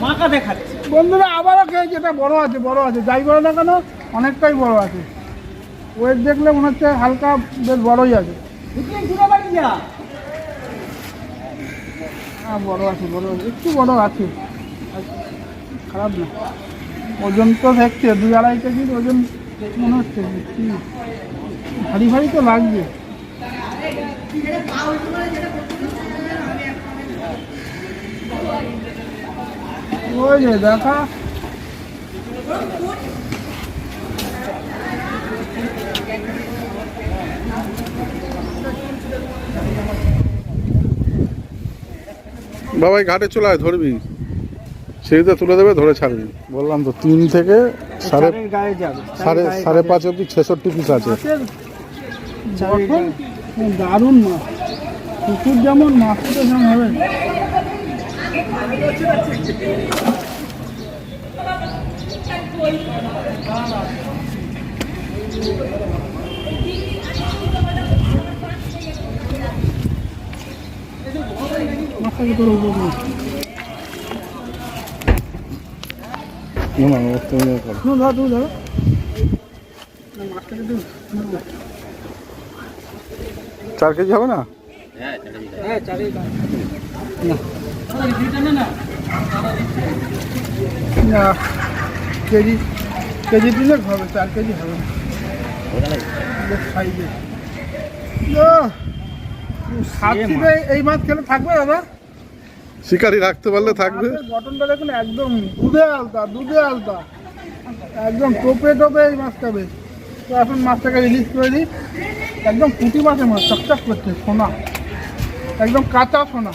মাকা দেখাচ্ছে বন্ধুরা। আবারও খেয়েছি, এটা বড় আছে, বড় আছে, যাই বলো না কেন অনেকটাই বড় আছে। ওয়েট দেখলে মনে হচ্ছে হালকা বেশ বড়ই আছে। হ্যাঁ বড় আছে, বড় আছে, একটু বড় আছে, খারাপ না। ওজন তো দেখছে 2-2.5 কেজির ওজন মনে হচ্ছে। ভারী ভারী তো লাগছে। ওই যে দেখা বাবাই ঘাটে চলে আয়, ধরবি সিঁড়িতে তুলে দেবে, ধরে ছাড়বি। বললাম তো 3 থেকে সাড়ে 5.5 অব্দি 66 পিস আছে। দারুণ মাছ, পুকুর যেমন মাছ তো যেমন হবে। মাছটাকে তোর উপর ধরো। মাছটাকে তো 4 কেজি হবে না? না কেজি কেজি দিলে হবে, 4 কেজি হবে না। সাথীতে এই মাছ খেলে থাকবে দাদা? শিকারি রাখতে পারলে থাকবে। গঠনটা দেখুন একদম দুধে আলতা, দুধে আলতা, একদম টোপে টোপে এই মাছ খাবে। তো এখন মাছটাকে রিলিজ করে দিই। একদম পুঁটি মাছের মাছ, চকচক করছে, সোনা, একদম কাঁচা সোনা।